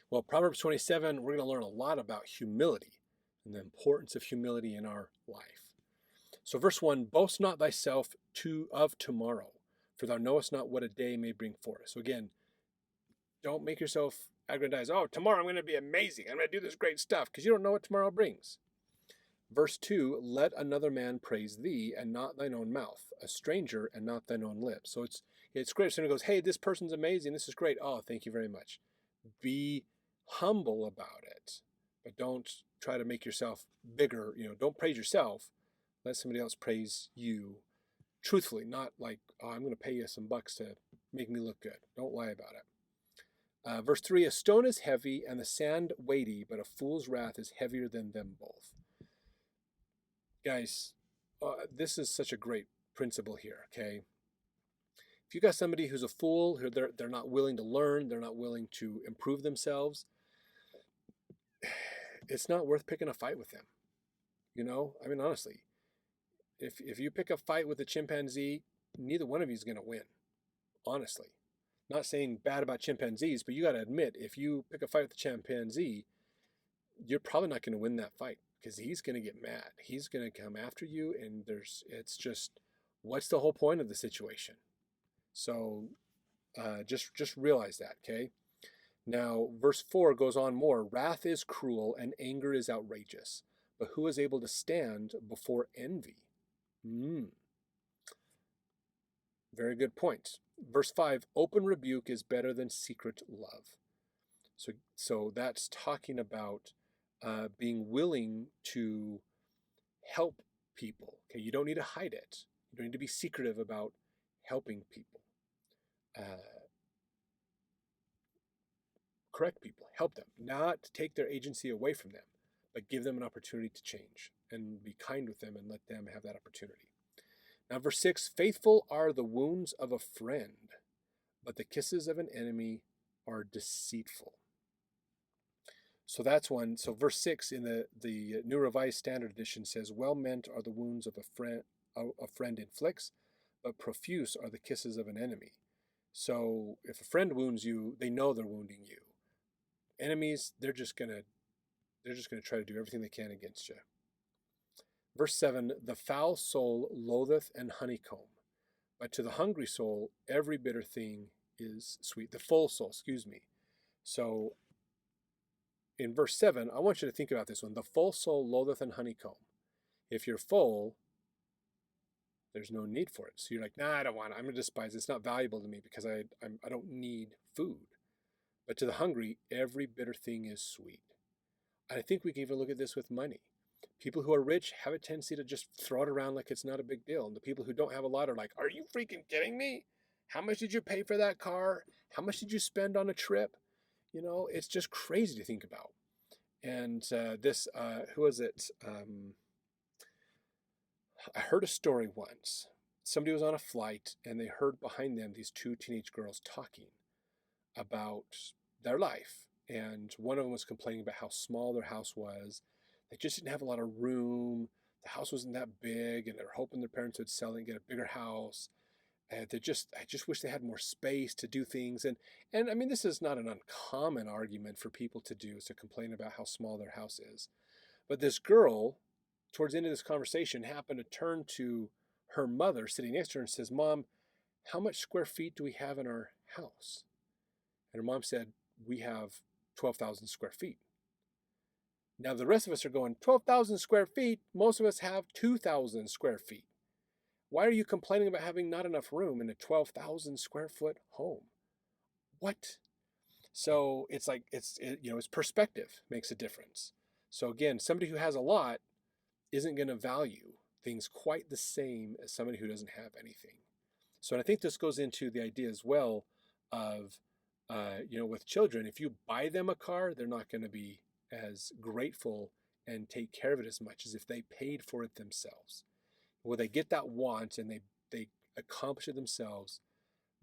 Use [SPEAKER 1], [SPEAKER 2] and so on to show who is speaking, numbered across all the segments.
[SPEAKER 1] Well, Proverbs 27, we're going to learn a lot about humility and the importance of humility in our life. So, verse 1, boast not thyself of tomorrow, for thou knowest not what a day may bring forth. So, again, don't make yourself aggrandize. Oh, tomorrow I'm going to be amazing. I'm going to do this great stuff, because you don't know what tomorrow brings. Verse 2, let another man praise thee, and not thine own mouth, a stranger, and not thine own lips. So it's great if somebody goes, hey, this person's amazing, this is great. Oh, thank you very much. Be humble about it, but don't try to make yourself bigger. Don't praise yourself. Let somebody else praise you truthfully, not like, oh, I'm going to pay you some bucks to make me look good. Don't lie about it. Verse 3, a stone is heavy and the sand weighty, but a fool's wrath is heavier than them both. Guys, this is such a great principle here, okay? If you got somebody who's a fool, who they're not willing to learn, they're not willing to improve themselves, it's not worth picking a fight with them. I mean, honestly, if you pick a fight with a chimpanzee, neither one of you is going to win, honestly. Not saying bad about chimpanzees, but you got to admit, if you pick a fight with a chimpanzee, you're probably not going to win that fight, because he's going to get mad. He's going to come after you, and it's just, what's the whole point of the situation? So just realize that, okay? Now, verse 4 goes on more. Wrath is cruel and anger is outrageous, but who is able to stand before envy? Very good point. Verse 5, open rebuke is better than secret love. So that's talking about being willing to help people. Okay, you don't need to hide it. You don't need to be secretive about helping people. Correct people, help them, not take their agency away from them, but give them an opportunity to change and be kind with them and let them have that opportunity. Now, verse 6, faithful are the wounds of a friend, but the kisses of an enemy are deceitful. So that's one. So verse 6 in the New Revised Standard Edition says, well meant are the wounds of a friend inflicts, but profuse are the kisses of an enemy. So if a friend wounds you, they know they're wounding you. Enemies, they're just gonna try to do everything they can against you. Verse 7, the foul soul loatheth an honeycomb, but to the hungry soul every bitter thing is sweet. The full soul, excuse me. So in verse 7, I want you to think about this one. The full soul loatheth an honeycomb. If you're full, there's no need for it. So you're like, nah, I don't want it. I'm going to despise it. It's not valuable to me because I don't need food. But to the hungry, every bitter thing is sweet. And I think we can even look at this with money. People who are rich have a tendency to just throw it around like it's not a big deal. And the people who don't have a lot are like, are you freaking kidding me? How much did you pay for that car? How much did you spend on a trip? It's just crazy to think about. And who was it? I heard a story once. Somebody was on a flight and they heard behind them these two teenage girls talking about their life. And one of them was complaining about how small their house was. They just didn't have a lot of room. The house wasn't that big, and they were hoping their parents would sell it and get a bigger house. And I just wish they had more space to do things. And I mean, this is not an uncommon argument for people to do, is to complain about how small their house is. But this girl, towards the end of this conversation, happened to turn to her mother sitting next to her and says, Mom, how much square feet do we have in our house? And her mom said, we have 12,000 square feet. Now the rest of us are going, 12,000 square feet? Most of us have 2,000 square feet. Why are you complaining about having not enough room in a 12,000 square foot home? What? So it's like, it's perspective makes a difference. So again, somebody who has a lot isn't going to value things quite the same as somebody who doesn't have anything. So and I think this goes into the idea as well of, with children, if you buy them a car, they're not going to be as grateful and take care of it as much as if they paid for it themselves. Well, they get that want and they accomplish it themselves.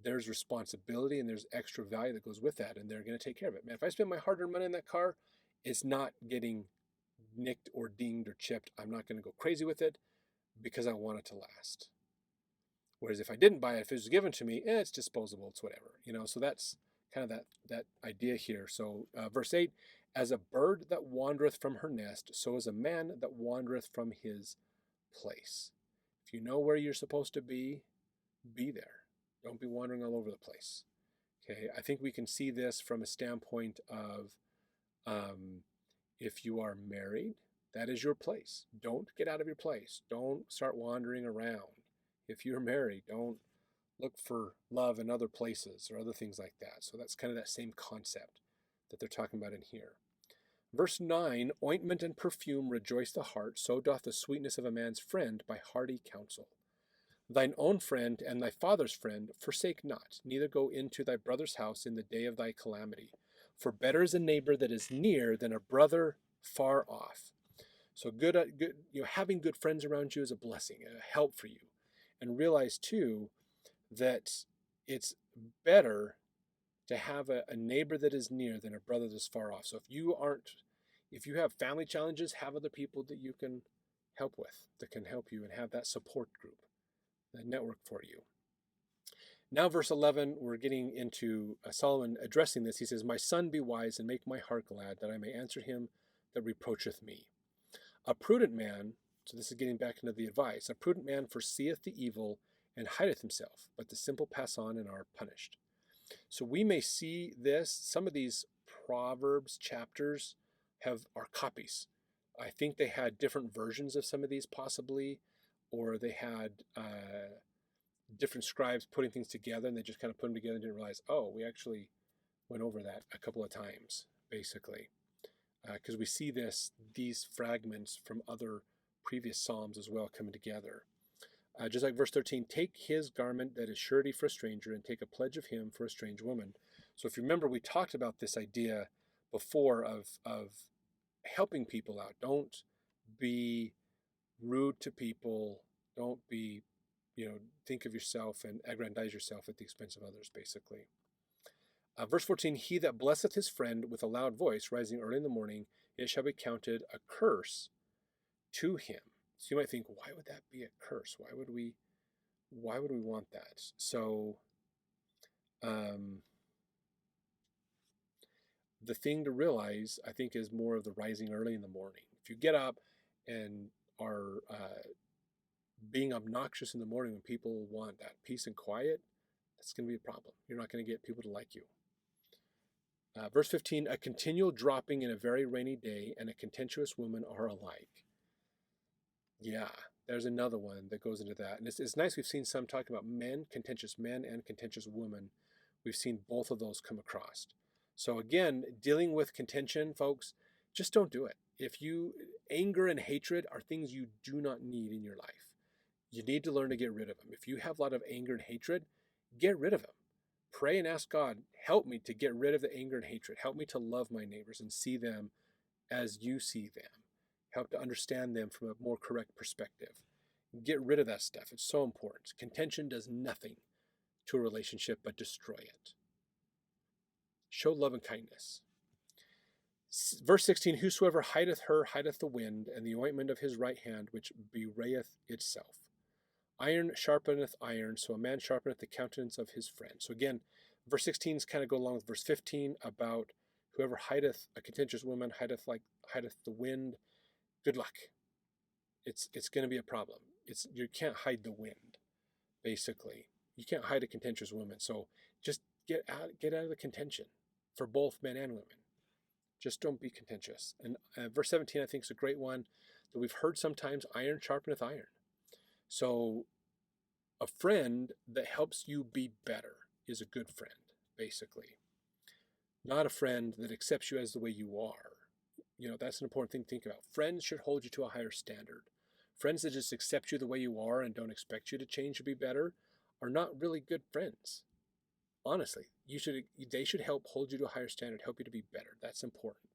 [SPEAKER 1] There's responsibility and there's extra value that goes with that, and they're going to take care of it. Man, if I spend my hard-earned money on that car, it's not getting nicked or dinged or chipped. I'm not going to go crazy with it because I want it to last. Whereas if I didn't buy it, if it was given to me, it's disposable, it's whatever. So that's kind of that idea here. So verse 8, as a bird that wandereth from her nest, so is a man that wandereth from his place. If you know where you're supposed to be there. Don't be wandering all over the place. Okay, I think we can see this from a standpoint of if you are married, that is your place. Don't get out of your place. Don't start wandering around. If you're married, don't look for love in other places or other things like that. So that's kind of that same concept that they're talking about in here. Verse 9, ointment and perfume rejoice the heart, so doth the sweetness of a man's friend by hearty counsel. Thine own friend and thy father's friend forsake not, neither go into thy brother's house in the day of thy calamity. For better is a neighbor that is near than a brother far off. So having good friends around you is a blessing, a help for you. And realize too that it's better to have a neighbor that is near than a brother that's far off. So if you have family challenges, have other people that you can help with, that can help you, and have that support group, that network for you. Now, verse 11, we're getting into Solomon addressing this. He says, my son, be wise and make my heart glad, that I may answer him that reproacheth me. A prudent man, so this is getting back into the advice, a prudent man foreseeth the evil and hideth himself, but the simple pass on and are punished. So we may see this, some of these Proverbs chapters are copies. I think they had different versions of some of these possibly, or they had different scribes putting things together, and they just kind of put them together and didn't realize, oh, we actually went over that a couple of times, basically. Because we see these fragments from other previous Psalms as well coming together. Just like verse 13, take his garment that is surety for a stranger, and take a pledge of him for a strange woman. So if you remember, we talked about this idea before of helping people out. Don't be rude to people. Don't be, think of yourself and aggrandize yourself at the expense of others, basically. Verse 14, he that blesseth his friend with a loud voice, rising early in the morning, it shall be counted a curse to him. So you might think, why would that be a curse? Why would we want that? So the thing to realize, I think, is more of the rising early in the morning. If you get up and are being obnoxious in the morning when people want that peace and quiet, that's going to be a problem. You're not going to get people to like you. Verse 15, a continual dropping in a very rainy day and a contentious woman are alike. Yeah, there's another one that goes into that. And it's nice, we've seen some talking about contentious men and contentious women. We've seen both of those come across. So again, dealing with contention, folks, just don't do it. Anger and hatred are things you do not need in your life. You need to learn to get rid of them. If you have a lot of anger and hatred, get rid of them. Pray and ask God, help me to get rid of the anger and hatred. Help me to love my neighbors and see them as you see them. Help to understand them from a more correct perspective. Get rid of that stuff. It's so important. Contention does nothing to a relationship but destroy it. Show love and kindness. Verse 16, whosoever hideth her hideth the wind, and the ointment of his right hand which bewrayeth itself. Iron sharpeneth iron, so a man sharpeneth the countenance of his friend. So again, verse 16 is kind of go along with verse 15 about whoever hideth a contentious woman hideth the wind. Good luck. It's going to be a problem. You can't hide the wind, basically. You can't hide a contentious woman. So just get out of the contention for both men and women. Just don't be contentious. And verse 17, I think, is a great one that we've heard sometimes, iron sharpeneth iron. So a friend that helps you be better is a good friend, basically. Not a friend that accepts you as the way you are. That's an important thing to think about. Friends should hold you to a higher standard. Friends that just accept you the way you are and don't expect you to change or be better are not really good friends. Honestly, they should help hold you to a higher standard, help you to be better. That's important.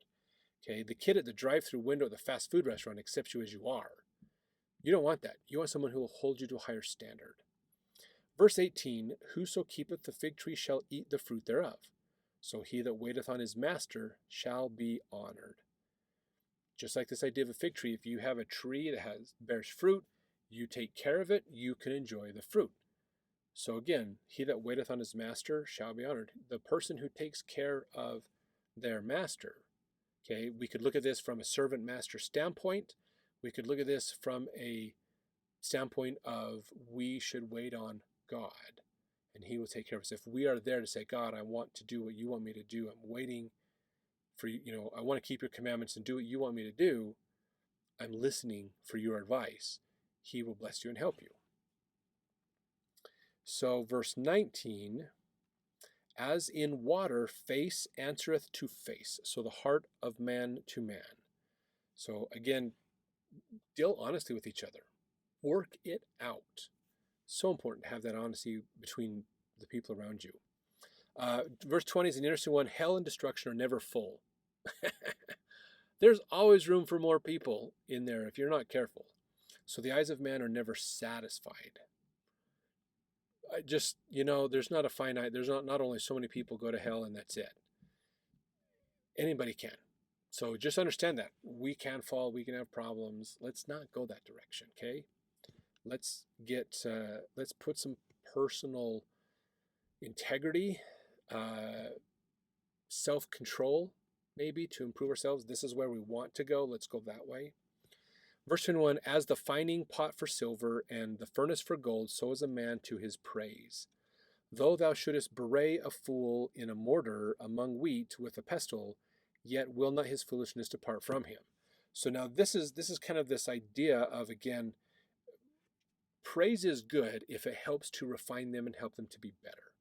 [SPEAKER 1] Okay, the kid at the drive-through window of the fast food restaurant accepts you as you are. You don't want that. You want someone who will hold you to a higher standard. Verse 18, whoso keepeth the fig tree shall eat the fruit thereof. So he that waiteth on his master shall be honored. Just like this idea of a fig tree, if you have a tree that bears fruit, you take care of it, you can enjoy the fruit. So again, he that waiteth on his master shall be honored. The person who takes care of their master. Okay, we could look at this from a servant master standpoint. We could look at this from a standpoint of we should wait on God and he will take care of us. If we are there to say, God, I want to do what you want me to do. I'm waiting for you. I want to keep your commandments and do what you want me to do. I'm listening for your advice. He will bless you and help you. So verse 19, as in water, face answereth to face. So the heart of man to man. So again, deal honestly with each other. Work it out. So important to have that honesty between the people around you. Verse 20 is an interesting one. Hell and destruction are never full. There's always room for more people in there if you're not careful. So the eyes of man are never satisfied. There's not a finite, there's not only so many people go to hell and that's it. Anybody can. So just understand that. We can fall, we can have problems. Let's not go that direction, okay? Let's put some personal integrity, self-control, maybe, to improve ourselves. This is where we want to go. Let's go that way. Verse 21, as the fining pot for silver and the furnace for gold, so is a man to his praise. Though thou shouldest bray a fool in a mortar among wheat with a pestle, yet will not his foolishness depart from him. So now this is kind of this idea of, again, praise is good if it helps to refine them and help them to be better.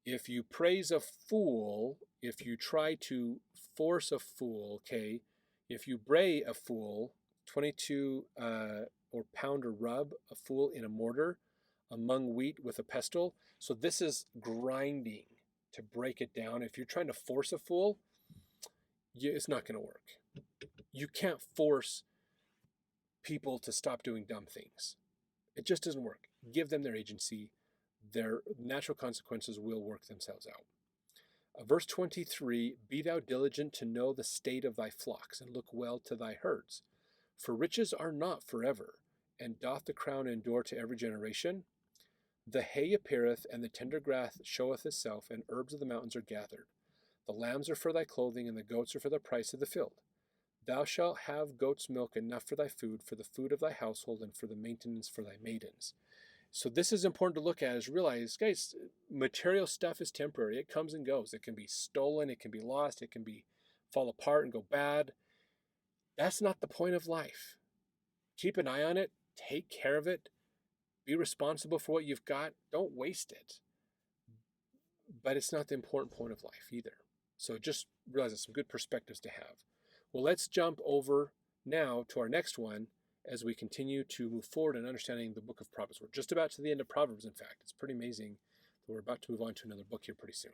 [SPEAKER 1] If you praise a fool, if you try to force a fool, okay, if you bray a fool, 22 or pound or rub a fool in a mortar among wheat with a pestle. So this is grinding to break it down. If you're trying to force a fool, it's not going to work. You can't force people to stop doing dumb things. It just doesn't work. Give them their agency. Their natural consequences will work themselves out. Verse 23, be thou diligent to know the state of thy flocks, and look well to thy herds. For riches are not forever, and doth the crown endure to every generation? The hay appeareth, and the tender grass showeth itself, and herbs of the mountains are gathered. The lambs are for thy clothing, and the goats are for the price of the field. Thou shalt have goat's milk enough for thy food, for the food of thy household, and for the maintenance for thy maidens. So this is important to look at, is realize, guys, material stuff is temporary. It comes and goes. It can be stolen. It can be lost. It can be fall apart and go bad. That's not the point of life. Keep an eye on it. Take care of it. Be responsible for what you've got. Don't waste it. But it's not the important point of life either. So just realize it's some good perspectives to have. Well, let's jump over now to our next one as we continue to move forward in understanding the book of Proverbs. We're just about to the end of Proverbs, in fact. It's pretty amazing that we're about to move on to another book here pretty soon.